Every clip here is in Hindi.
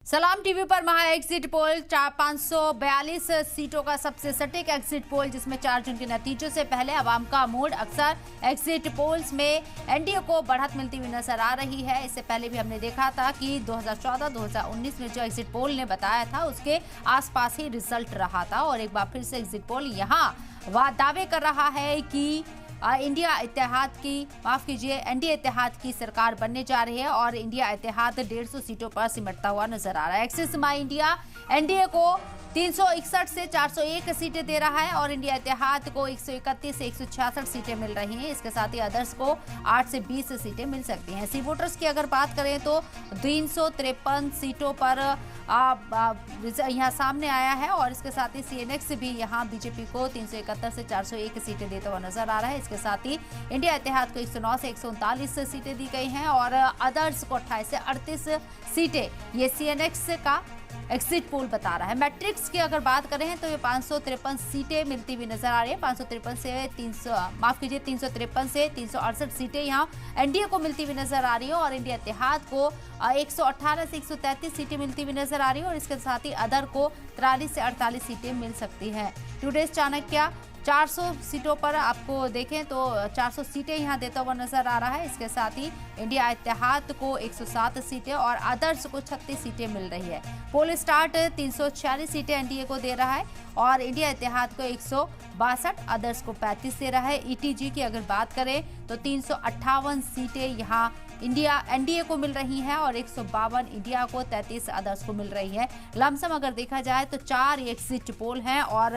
सलाम टीवी पर महा एग्जिट पोल 542 सीटों का सबसे सटीक एग्जिट पोल, जिसमें 4 जून के नतीजों से पहले अवाम का मूड। अक्सर एग्जिट पोल्स में एनडीए को बढ़त मिलती हुई नजर आ रही है। इससे पहले भी हमने देखा था कि 2014-2019 में जो एग्जिट पोल ने बताया था उसके आसपास ही रिजल्ट रहा था, और एक बार फिर से एग्जिट पोल यहाँ दावे कर रहा है कि इंडिया इत्तेहाद की एनडीए इत्तेहाद की सरकार बनने जा रही है और इंडिया इत्तेहाद 150 सीटों पर सिमटता हुआ नजर आ रहा है। एक्सिस माई इंडिया एनडीए को 361 से 401 सीटें दे रहा है और इंडिया इत्तेहाद को 131 से 166 सीटें मिल रही हैं। इसके साथ ही अदर्स को 8 से 20 सीटें मिल सकती हैं। सी वोटर्स की अगर बात करें तो 353 सीटों पर यहाँ सामने आया है, और इसके साथ ही सीएनएक्स भी यहाँ बीजेपी को 371 से 401 सीटें देता हुआ नजर आ रहा है। इसके साथ ही इंडिया इत्तेहाद को 109 से 139 सीटें दी गई हैं और अदर्स को 28 से 38 सीटें, ये सीएनएक्स का एग्जिट पोल बता रहा है। मैट्रिक्स की अगर बात करें तो ये 553 सीटें मिलती हुई नजर आ रही है। 353 से 368 सीटें यहाँ एनडीए को मिलती हुई नजर आ रही है और इंडिया इत्तेहाद को 118 से 133 सीटें मिलती हुई नजर आ रही है, और इसके साथ ही अदर को 43 से 48 सीटें मिल सकती हैं। टुडेज चाणक्य 400 सीटों पर आपको देखें तो 400 सीटें यहाँ देता हुआ नजर आ रहा है। इसके साथ ही इंडिया इत्तेहाद को 107 सीटें और अदर्स को 36 सीटें मिल रही है। पोल स्टार्ट 346 सीटें एनडीए को दे रहा है और इंडिया इत्तेहाद को 162, अदर्स को 35 दे रहा है। ईटीजी की अगर बात करें तो 358 सीटें यहाँ एनडीए को मिल रही हैं और 152 इंडिया को, 33 अदर्स को मिल रही है। लमसम अगर देखा जाए तो 4 एग्जिट पोल हैं और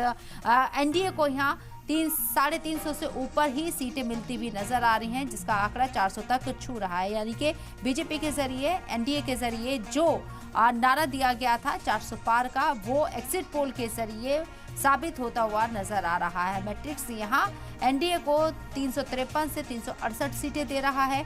एनडीए को यहाँ 350 से ऊपर ही सीटें मिलती हुई नजर आ रही हैं, जिसका आंकड़ा 400 तक छू रहा है। यानी कि बीजेपी के जरिए, एनडीए के जरिए जो नारा दिया गया था 400 पार का, वो एग्जिट पोल के जरिए साबित होता हुआ नजर आ रहा है। मैट्रिक्स यहाँ एनडीए को 353 से 368 सीटें दे रहा है।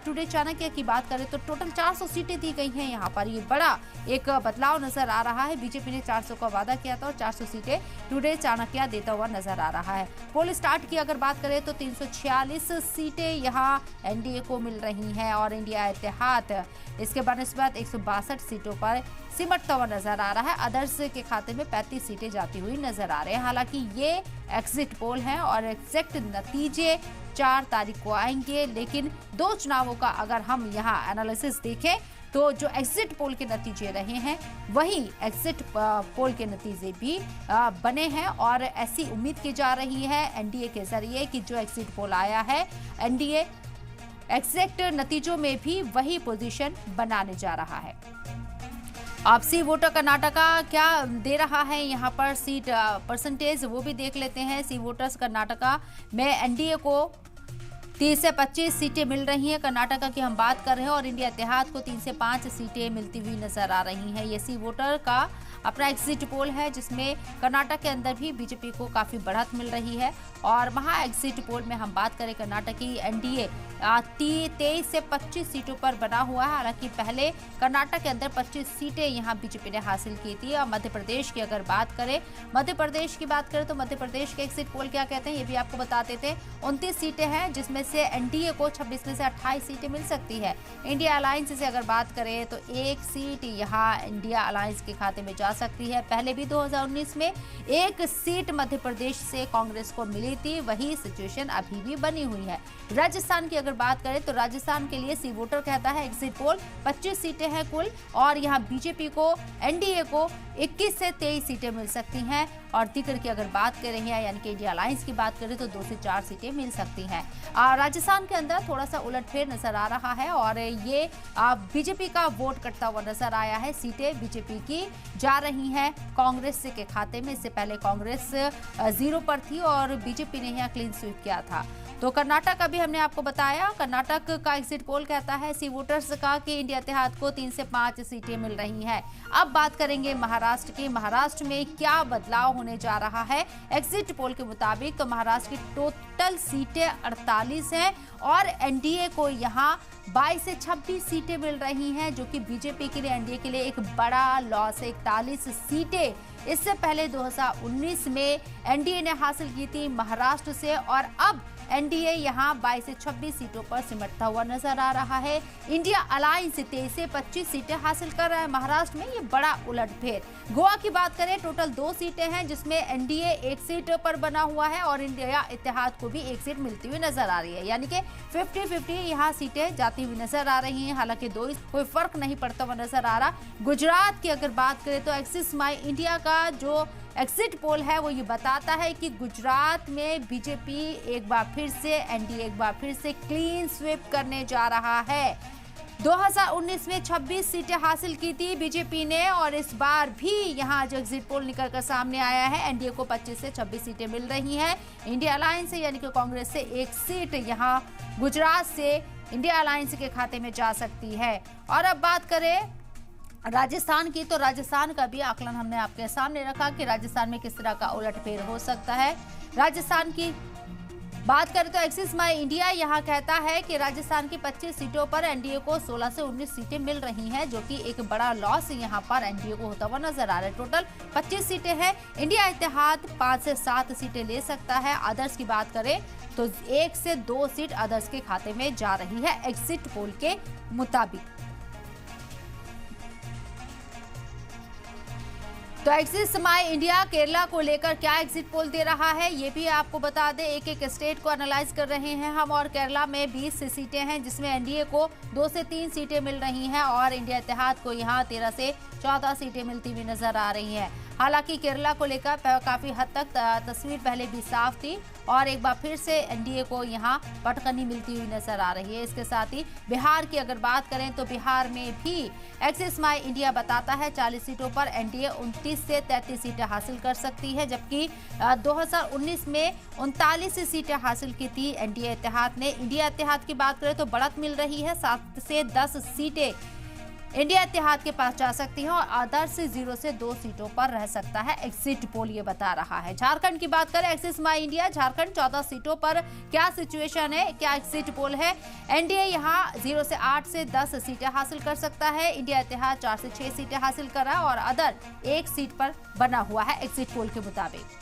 टुडे चाणक्य की बात करें तो टोटल 400 सीटें दी गई हैं यहाँ पर। ये बड़ा एक बदलाव नजर आ रहा है। बीजेपी ने 400 का वादा किया था और 400 सीटें टुडे चाणक्य देता हुआ नजर आ रहा है। पोल स्टार्ट की अगर बात करें तो 346 सीटें यहाँ एनडीए को मिल रही हैं और इंडिया इत्तेहाद इसके बनस्बत 162 सीटों पर सिमटता हुआ नजर आ रहा है। अदर्स के खाते में 35 सीटें जाती हुई नजर आ रहे हैं। हालांकि ये एग्जिट पोल हैं और एग्जैक्ट नतीजे 4 तारीख को आएंगे, लेकिन 2 चुनावों का अगर हम यहाँ एनालिसिस देखें तो जो एग्जिट पोल के नतीजे रहे हैं वही एग्जिट पोल के नतीजे भी बने हैं, और ऐसी उम्मीद की जा रही है एनडीए के जरिए कि जो एग्जिट पोल आया है एनडीए एग्जैक्ट नतीजों में भी वही पोजीशन बनाने जा रहा है। अब सी वोटर कर्नाटका क्या दे रहा है यहाँ पर सीट परसेंटेज, वो भी देख लेते हैं। सी वोटर्स कर्नाटका में एनडीए को 30 से 25 सीटें मिल रही हैं। कर्नाटका की हम बात कर रहे हैं और इंडिया इत्तेहाद को 3 से 5 सीटें मिलती हुई नजर आ रही हैं। ये सी वोटर का अपना एग्जिट पोल है, जिसमें कर्नाटक के अंदर भी बीजेपी को काफी बढ़त मिल रही है। और महा एग्जिट पोल में हम बात करें कर्नाटक की, एनडीए 23 से 25 सीटों पर बना हुआ है। हालांकि पहले कर्नाटक के अंदर 25 सीटें यहाँ बीजेपी ने हासिल की थी। और मध्य प्रदेश की अगर बात करें तो मध्य प्रदेश के एग्जिट पोल क्या कहते हैं ये भी आपको बता देते हैं। 29 सीटें हैं, जिसमें से एनडीए को 26 में से 28 सीटें मिल सकती है। इंडिया अलायंस से अगर बात करें तो 1 सीट यहाँ इंडिया अलायंस के खाते में जा सकती है। पहले भी 2019 में 1 सीट मध्य प्रदेश से कांग्रेस को मिली थी, वही सिचुएशन अभी भी बनी हुई है। राजस्थान की अगर बात करें तो राजस्थान के लिए सी वोटर कहता है एग्जिट पोल 25 सीटें हैं कुल, और यहाँ बीजेपी को, एनडीए को 21 से 23 सीटें मिल सकती हैं। और दिगर की अगर बात करें यानी कि इंडिया अलायंस की बात करें तो 2 से 4 सीटें मिल सकती हैं। राजस्थान के अंदर थोड़ा सा उलटफेर नजर आ रहा है और ये बीजेपी का वोट कटता हुआ नजर आया है। सीटें बीजेपी की जा रही हैं कांग्रेस के खाते में। इससे पहले कांग्रेस 0 पर थी और बीजेपी ने यहाँ क्लीन स्वीप किया था। तो कर्नाटक अभी हमने आपको बताया, कर्नाटक का एग्जिट पोल कहता है सी वोटर्स का कि इंडिया इत्तेहाद को 3 से 5 सीटें मिल रही हैं। अब बात करेंगे महाराष्ट्र की। महाराष्ट्र में क्या बदलाव होने जा रहा है एग्जिट पोल के मुताबिक, तो महाराष्ट्र की टोटल सीटें 48 हैं और एनडीए को यहाँ 22 से 26 सीटें मिल रही हैं, जो कि बीजेपी के लिए, एनडीए के लिए एक बड़ा लॉस है। 41 सीटें इससे पहले 2019 में एनडीए ने हासिल की थी महाराष्ट्र से, और अब एनडीए यहां 22 से 26 सीटों पर सिमटता हुआ नजर आ रहा है। इंडिया अलायंस 23 से 25 सीटें हासिल कर रहा है। महाराष्ट्र में ये बड़ा उलटफेर। गोवा की बात करें, टोटल 2 सीटें हैं जिसमें एनडीए 1 सीट पर बना हुआ है और इंडिया इत्तेहाद को भी 1 सीट मिलती हुई नजर आ रही है, यानी कि 50-50 यहाँ सीटें जाती हुई नजर आ रही हैं। हालांकि कोई फर्क नहीं पड़ता हुआ नजर आ रहा। गुजरात की अगर बात करें तो एक्सिस माई इंडिया का जो एग्जिट पोल है वो ये बताता है कि गुजरात में बीजेपी एक बार फिर से, एनडीए एक बार फिर से क्लीन स्वीप करने जा रहा है। 2019 में 26 सीटें हासिल की थी बीजेपी ने और इस बार भी यहां जो एग्जिट पोल निकलकर सामने आया है, एनडीए को 25 से 26 सीटें मिल रही हैं। इंडिया अलायंस से यानी कि कांग्रेस से 1 सीट यहां गुजरात से इंडिया अलायंस के खाते में जा सकती है। और अब बात करें राजस्थान की, तो राजस्थान का भी आकलन हमने आपके सामने रखा कि राजस्थान में किस तरह का उलटफेर हो सकता है। राजस्थान की बात करें तो एक्सिस माई इंडिया यहां कहता है कि राजस्थान की 25 सीटों पर एनडीए को 16 से 19 सीटें मिल रही हैं, जो कि एक बड़ा लॉस यहां पर एनडीए को होता हुआ नजर आ रहा है। टोटल 25 सीटें हैं। इंडिया इत्तेहाद 5 से 7 सीटें ले सकता है। अदर्स की बात करें तो 1 से 2 सीट अदर्स के खाते में जा रही है एग्जिट पोल के मुताबिक। तो एक्सिस माई इंडिया केरला को लेकर क्या एग्जिट पोल दे रहा है ये भी आपको बता दें। एक एक स्टेट को एनालाइज कर रहे हैं हम और केरला में 20 सीटें हैं जिसमें एनडीए को 2 से 3 सीटें मिल रही हैं और इंडिया इत्तेहाद को यहां 13 से 14 सीटें मिलती हुई नजर आ रही हैं। हालांकि केरला को लेकर काफी हद तक तस्वीर पहले भी साफ थी और एक बार फिर से एनडीए को यहां पटकनी मिलती हुई नजर आ रही है। इसके साथ ही बिहार की अगर बात करें तो बिहार में भी एक्सिस माई इंडिया बताता है 40 सीटों पर एनडीए 29 से 33 सीटें हासिल कर सकती है, जबकि 2019 में 39 सीटें हासिल की थी एनडीए इत्तेहाद ने। इंडिया इत्तेहाद की बात करें तो बढ़त मिल रही है, 7 से 10 सीटें इंडिया इत्तेहाद के पास जा सकती है और अदर्स 0 से 2 सीटों पर रह सकता है, एग्जिट पोल ये बता रहा है। झारखंड की बात करें, एक्सिस माई इंडिया झारखंड 14 सीटों पर क्या सिचुएशन है, क्या एग्जिट पोल है। एनडीए यहां 0 से 8 से 10 सीटें हासिल कर सकता है। इंडिया इत्तेहाद 4 से 6 सीटें हासिल कर रहा है और अदर 1 सीट पर बना हुआ है एग्जिट पोल के मुताबिक।